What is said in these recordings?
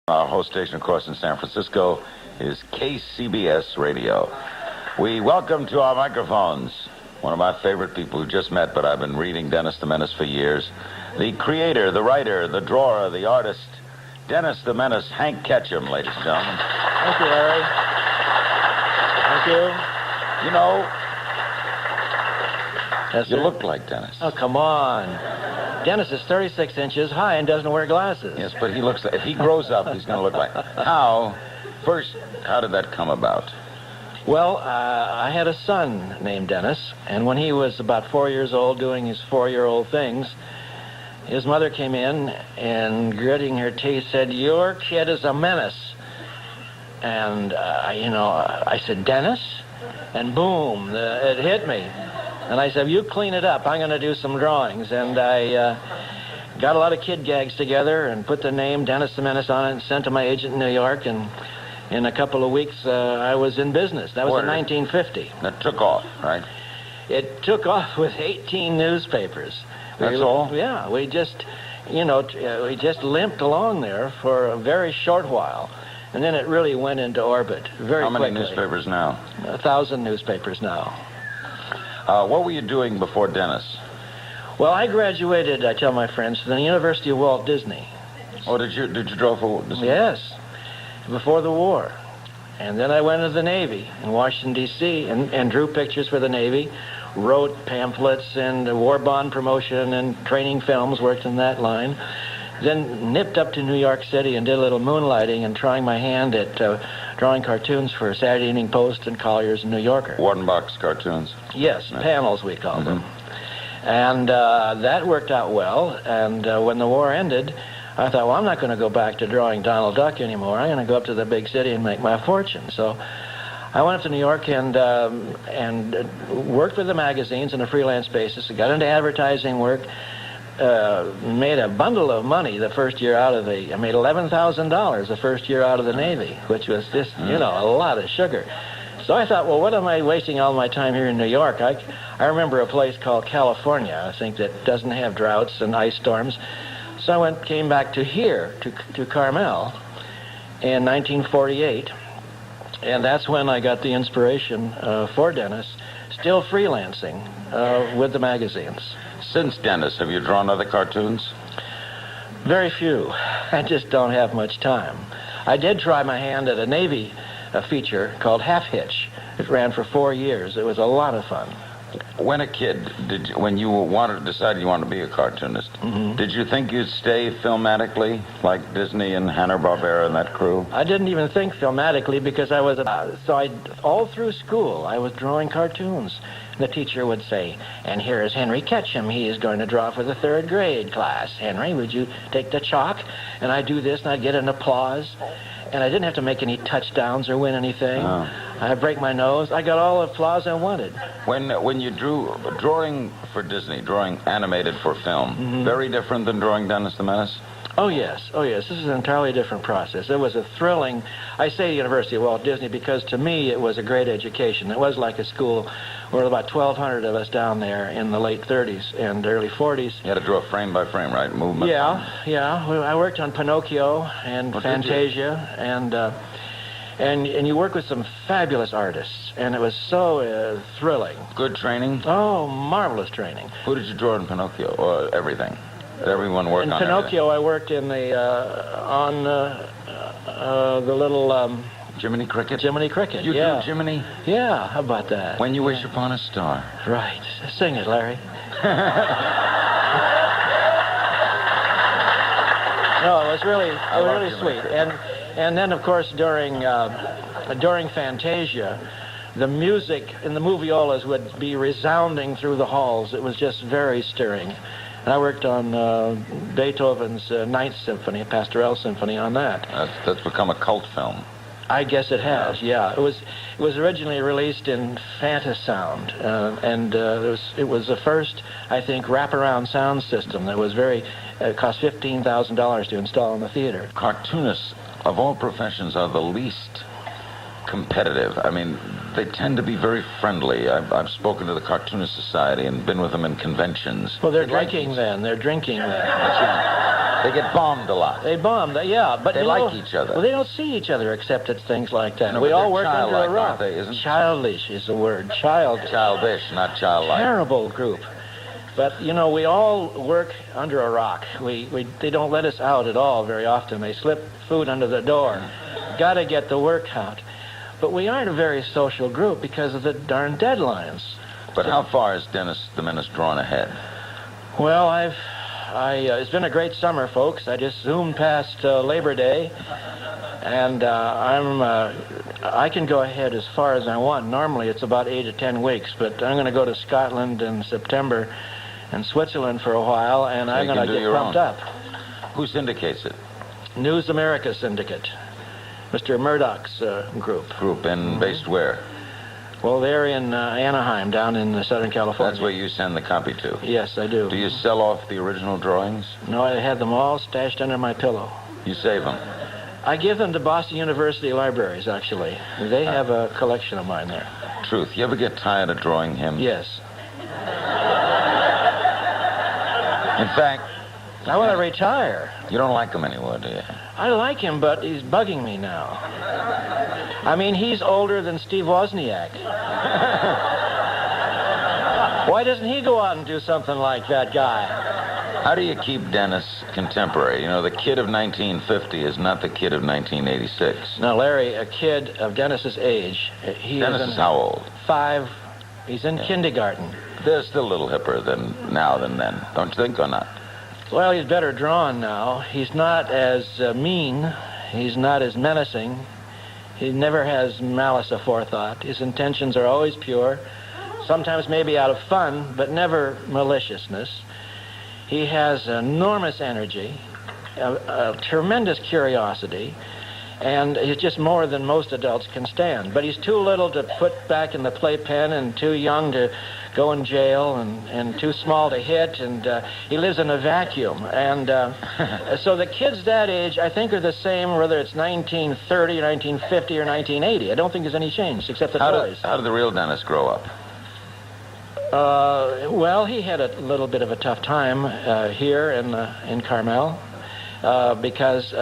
Our host station, of course, in San Francisco is KCBS Radio. We welcome to our microphones one of my favorite people who just met, but I've been reading Dennis the Menace for years. The creator, the writer, the drawer, the artist, Dennis the Menace, Hank Ketcham, ladies and gentlemen. Thank you, Larry. Thank you. You know, Yes, you sir? look like Dennis. Oh, come on. Dennis is 36 inches high and doesn't wear glasses. Yes, but he looks like, if he grows up, he's going to look like. How did that come about? Well, I had a son named Dennis, and when he was about 4 years old doing his 4-year-old things, his mother came in and, gritting her teeth, said, "Your kid is a menace." And, I said, "Dennis?" And boom, it hit me. And I said, "You clean it up. I'm going to do some drawings." And I got a lot of kid gags together and put the name Dennis the Menace on it and sent to my agent in New York. And in a couple of weeks, I was in business. That was in 1950. That took off, right? It took off with 18 newspapers. That's all? Yeah, we just limped along there for a very short while. And then it really went into orbit very quickly. How many newspapers now? 1,000 newspapers now. What were you doing before Dennis? Well, I graduated, I tell my friends, from the University of Walt Disney. Oh, did you draw for Disney? Yes, before the war. And then I went to the Navy in Washington, D.C., and drew pictures for the Navy, wrote pamphlets and war bond promotion and training films, worked in that line. Then nipped up to New York City and did a little moonlighting and trying my hand at drawing cartoons for Saturday Evening Post and Collier's and New Yorker. Warden Box cartoons? Yes, panels we called them. And that worked out well. And when the war ended, I thought, well, I'm not going to go back to drawing Donald Duck anymore. I'm going to go up to the big city and make my fortune. So I went up to New York and worked with the magazines on a freelance basis. I got into advertising work. Made a bundle of money the first year out of I made $11,000 the first year out of the Navy, which was just, a lot of sugar. So I thought, well, what am I wasting all my time here in New York? I remember a place called California, I think, that doesn't have droughts and ice storms. So I came back to here, to Carmel, in 1948, and that's when I got the inspiration for Dennis, still freelancing with the magazines. Since Dennis, have you drawn other cartoons? Very few. I just don't have much time. I did try my hand at a Navy feature called Half Hitch. It ran for 4 years. It was a lot of fun. When a kid, when you decided you wanted to be a cartoonist, did you think you'd stay filmatically like Disney and Hanna-Barbera and that crew? I didn't even think filmatically because I was all through school I was drawing cartoons. The teacher would say, "And here is Henry Ketcham. He is going to draw for the 3rd grade class. Henry, would you take the chalk?" And I'd do this, and I'd get an applause. And I didn't have to make any touchdowns or win anything. Oh. I'd break my nose. I got all the applause I wanted. When you drawing for Disney, drawing animated for film, very different than drawing Dennis the Menace? Oh, yes. This is an entirely different process. It was a thrilling... I say University of Walt Disney because, to me, it was a great education. It was like a school. There were about 1,200 of us down there in the late 30s and early 40s. You had to draw frame by frame, right? Movement. Yeah. I worked on Pinocchio and Fantasia, and you work with some fabulous artists, and it was so thrilling. Good training? Oh, marvelous training. Who did you draw in Pinocchio, or everything? Did everyone work on Pinocchio, everything? I worked in the little... Jiminy Cricket? Jiminy Cricket, You yeah. drew Jiminy? Yeah, how about that? When You Wish Upon a Star. Right. Sing it, Larry. No, it was really sweet. And then, of course, during Fantasia, the music in the moviolas would be resounding through the halls. It was just very stirring. And I worked on Beethoven's Ninth Symphony, Pastoral Symphony, on that. That's become a cult film. I guess it has, yeah. It was originally released in Fantasound, and it was the first, I think, wraparound sound system that was it cost $15,000 to install in the theater. Cartoonists, of all professions, are the least competitive. I mean, they tend to be very friendly. I've spoken to the Cartoonist Society and been with them in conventions. Well, they're drinking then. They're drinking then. They get bombed a lot. They bomb, yeah, but They you like know, each other. Well, they don't see each other except at things like that. No, We but all they're work under a childlike, rock. aren't they? Isn't Childish is the word. childish, not childlike. Terrible group. But, you know, we all work under a rock. They don't let us out at all very often. They slip food under the door. Got to get the work out. But we aren't a very social group because of the darn deadlines. But how far is Dennis the Menace drawn ahead? Well, it's been a great summer, folks. I just zoomed past Labor Day, and I can go ahead as far as I want. Normally, it's about 8 to 10 weeks, but I'm going to go to Scotland in September and Switzerland for a while, and I'm going to get pumped up. Who syndicates it? News America Syndicate, Mr. Murdoch's group. And based where? Well, they're in Anaheim, down in Southern California. That's where you send the copy to? Yes, I do. Do you sell off the original drawings? No, I had them all stashed under my pillow. You save them? I give them to Boston University libraries, actually. They have a collection of mine there. Truth, you ever get tired of drawing him? Yes. In fact, I want to retire. you don't like him anymore, do you? I like him, but he's bugging me now. I mean, he's older than Steve Wozniak. Why doesn't he go out and do something like that guy? How do you keep Dennis contemporary? You know, the kid of 1950 is not the kid of 1986. Now, Larry, a kid of Dennis's age, Dennis is how old? 5. He's in kindergarten. They're still a little hipper now than then, don't you think, or not? Well, he's better drawn now. He's not as mean. He's not as menacing. He never has malice aforethought. His intentions are always pure, sometimes maybe out of fun, but never maliciousness. He has enormous energy, a tremendous curiosity, and he's just more than most adults can stand. But he's too little to put back in the playpen and too young to go in jail and too small to hit, and he lives in a vacuum. And so the kids that age, I think, are the same whether it's 1930 or 1950 or 1980. I don't think there's any change except the toys. How did the real Dennis grow up? Well, he had a little bit of a tough time here in Carmel because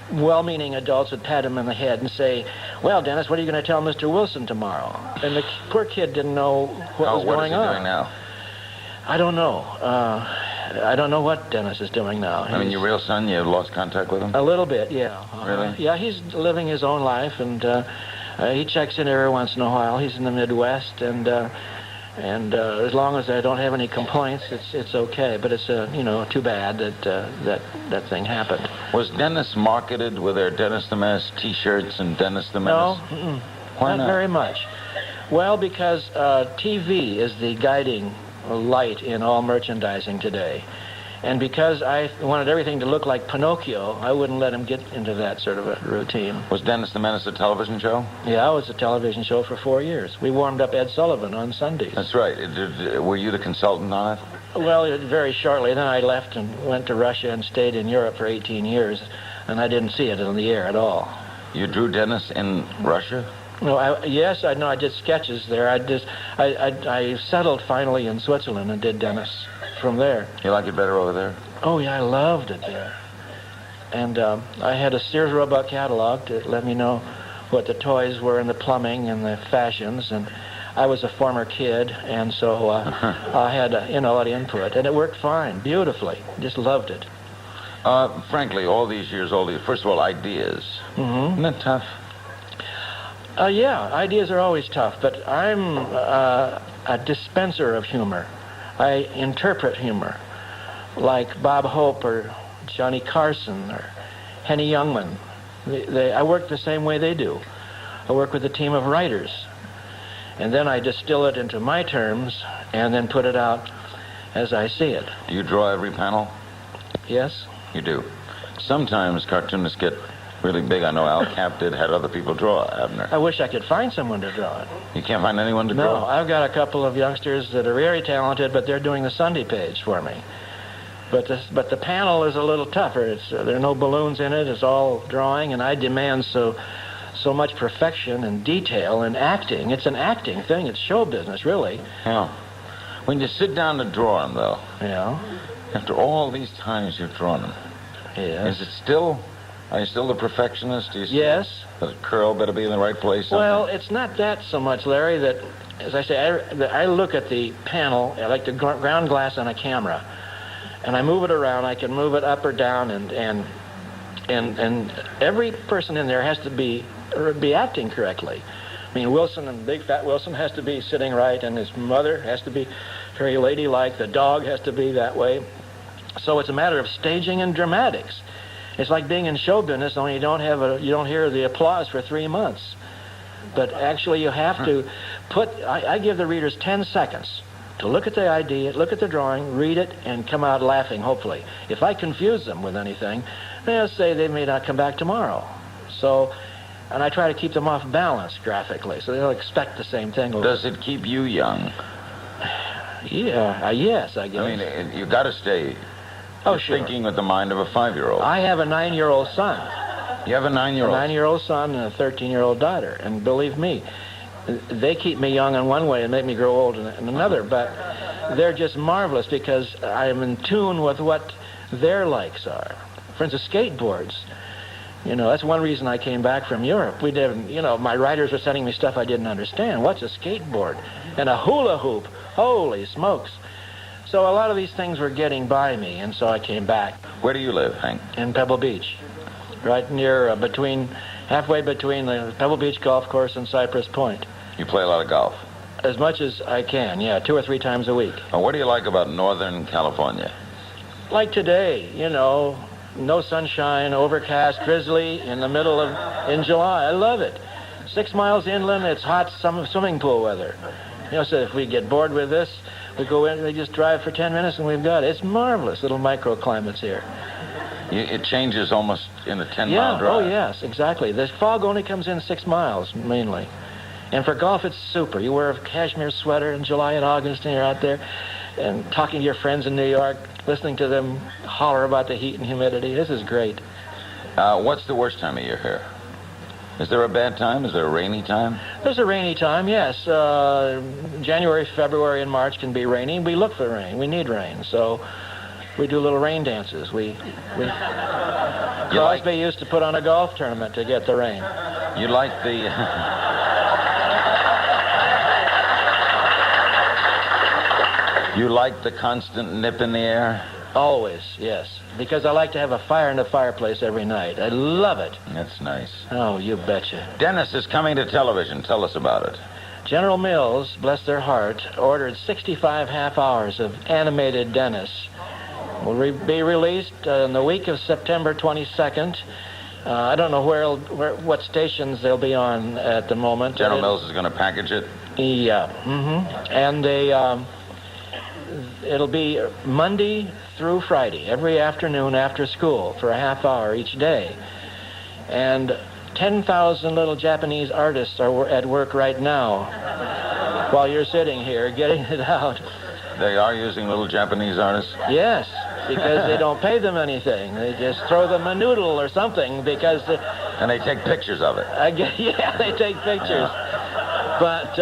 well-meaning adults would pat him in the head and say, "Well, Dennis, what are you going to tell Mr. Wilson tomorrow?" And the poor kid didn't know what was going on. What is he doing now? I don't know. I don't know what Dennis is doing now. I mean, your real son, you lost contact with him? A little bit, yeah. Really? Yeah, he's living his own life, and he checks in every once in a while. He's in the Midwest, and as long as I don't have any complaints, it's okay. But it's too bad that thing happened. Was Dennis marketed? Were there Dennis the Menace T-shirts and Dennis the Menace? No, Why not? very much. Well, because TV is the guiding light in all merchandising today. And because I wanted everything to look like Pinocchio, I wouldn't let him get into that sort of a routine. Was Dennis the Menace a television show? Yeah, it was a television show for 4 years. We warmed up Ed Sullivan on Sundays. That's right. Were you the consultant on it? Well, very shortly. Then I left and went to Russia and stayed in Europe for 18 years, and I didn't see it on the air at all. You drew Dennis in Russia? No, I did sketches there. I settled finally in Switzerland and did Dennis from there. You like it better over there? Oh, yeah, I loved it there. And I had a Sears Roebuck catalog to let me know what the toys were and the plumbing and the fashions. And I was a former kid, and so I had a lot of input. And it worked fine, beautifully. Just loved it. Frankly, all these years, first of all, ideas. Mm-hmm. Isn't that tough? Yeah, ideas are always tough, but I'm a dispenser of humor. I interpret humor, like Bob Hope or Johnny Carson or Henny Youngman. I work the same way they do. I work with a team of writers, and then I distill it into my terms and then put it out as I see it. Do you draw every panel? Yes. You do. Sometimes cartoonists get really big. I know Al Cap had other people draw, Abner. I wish I could find someone to draw it. You can't find anyone to No, draw? I've got a couple of youngsters that are very talented, but they're doing the Sunday page for me. But the panel is a little tougher. There are no balloons in it. It's all drawing, and I demand so much perfection and detail and acting. It's an acting thing. It's show business, really. Yeah. When you sit down to draw them, though, Yeah. After all these times you've drawn them, Yes. is it still? Are you still the perfectionist? Do you still, Yes. The curl better be in the right place. Well, it's not that so much, Larry, that, as I say, I look at the panel, like the ground glass on a camera, and I move it around. I can move it up or down, and every person in there has to be acting correctly. I mean, Wilson, and Big Fat Wilson, has to be sitting right, and his mother has to be very ladylike. The dog has to be that way. So it's a matter of staging and dramatics. It's like being in show business, only you don't hear the applause for 3 months. But actually, you have to I give the readers 10 seconds to look at the idea, look at the drawing, read it, and come out laughing, hopefully. If I confuse them with anything, they'll say they may not come back tomorrow. So, and I try to keep them off balance graphically, so they don't expect the same thing. Does it keep you young? Yeah, yes, I guess. I mean, you got to stay Sure. thinking with the mind of a 5-year-old. I have a 9-year-old son. You have a 9-year-old? A 9-year-old son and a 13-year-old daughter. And believe me, they keep me young in one way and make me grow old in another. But they're just marvelous because I'm in tune with what their likes are. For instance, skateboards. That's one reason I came back from Europe. We didn't, my writers were sending me stuff I didn't understand. What's a skateboard? And a hula hoop. Holy smokes. So a lot of these things were getting by me, and so I came back. Where do you live, Hank? In Pebble Beach, right near, halfway between the Pebble Beach Golf Course and Cypress Point. You play a lot of golf? As much as I can, yeah, 2 or 3 times a week. What do you like about Northern California? Like today, no sunshine, overcast, drizzly in July. I love it. 6 miles inland, it's hot swimming pool weather. So if we get bored with this, we go in, we just drive for 10 minutes and we've got it. It's marvelous, little microclimates here. It changes almost in a 10-mile drive. Oh, yes, exactly. The fog only comes in 6 miles, mainly. And for golf, it's super. You wear a cashmere sweater in July and August, and you're out there and talking to your friends in New York, listening to them holler about the heat and humidity. This is great. What's the worst time of year here? Is there a bad time? Is there a rainy time? There's a rainy time, yes. January, February, and March can be rainy. We look for rain. We need rain. So we do little rain dances. Crosby used to put on a golf tournament to get the rain. You like the... You like the constant nip in the air? Always, yes. Because I like to have a fire in the fireplace every night. I love it. That's nice. Oh, you betcha. Dennis is coming to television. Tell us about it. General Mills, bless their heart, ordered 65 half hours of animated Dennis. Will be released in the week of September 22nd. I don't know what stations they'll be on at the moment. General Mills is going to package it? Yeah. Mm-hmm. And it'll be Monday through Friday, every afternoon after school for a half hour each day. And 10,000 little Japanese artists are at work right now while you're sitting here getting it out. They are using little Japanese artists? Yes, because they don't pay them anything. They just throw them a noodle or something because... And they take pictures of it? Yeah, they take pictures. But,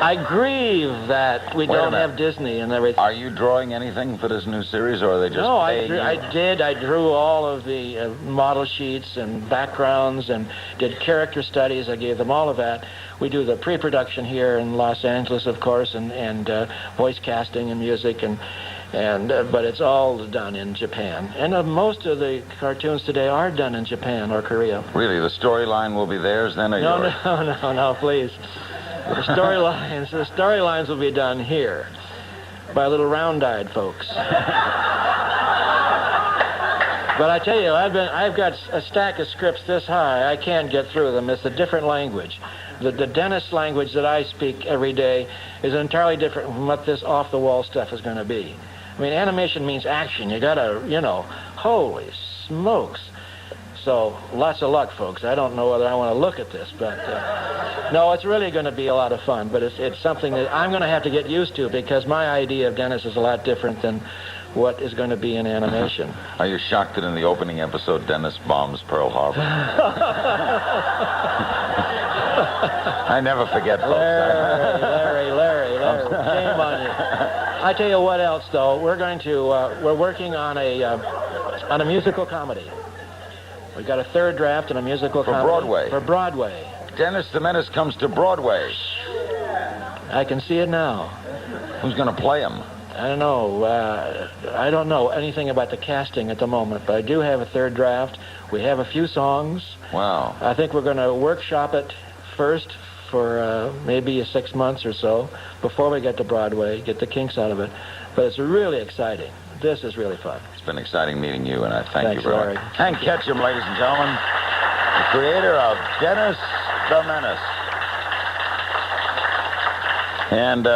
I grieve that we don't have Disney and everything. Are you drawing anything for this new series, or are they just No, I did. I drew all of the model sheets and backgrounds and did character studies. I gave them all of that. We do the pre-production here in Los Angeles, of course, and voice casting and music, but it's all done in Japan. And most of the cartoons today are done in Japan or Korea. Really? The storyline will be theirs then, or yours? No, please. The storylines will be done here by little round-eyed folks. But I tell you, I've got a stack of scripts this high. I can't get through them. It's a different language. The Dennis language that I speak every day is entirely different from what this off-the-wall stuff is going to be. I mean, animation means action. You got to, holy smokes. So, lots of luck, folks. I don't know whether I want to look at this, but no, it's really going to be a lot of fun. But it's something that I'm going to have to get used to because my idea of Dennis is a lot different than what is going to be in animation. Are you shocked that in the opening episode, Dennis bombs Pearl Harbor? I never forget, folks. Larry. Shame on you. I tell you what else, though. We're working on a musical comedy. We've got a third draft in a musical comedy. Broadway. For Broadway. Dennis the Menace comes to Broadway. I can see it now. Who's going to play him? I don't know. I don't know anything about the casting at the moment, but I do have a third draft. We have a few songs. Wow. I think we're going to workshop it first for maybe 6 months or so before we get to Broadway, get the kinks out of it. But it's really exciting. This is really fun. It's been exciting meeting you, and I thank you Thanks, very much. Hank Ketcham, ladies and gentlemen, the creator of Dennis the Menace. And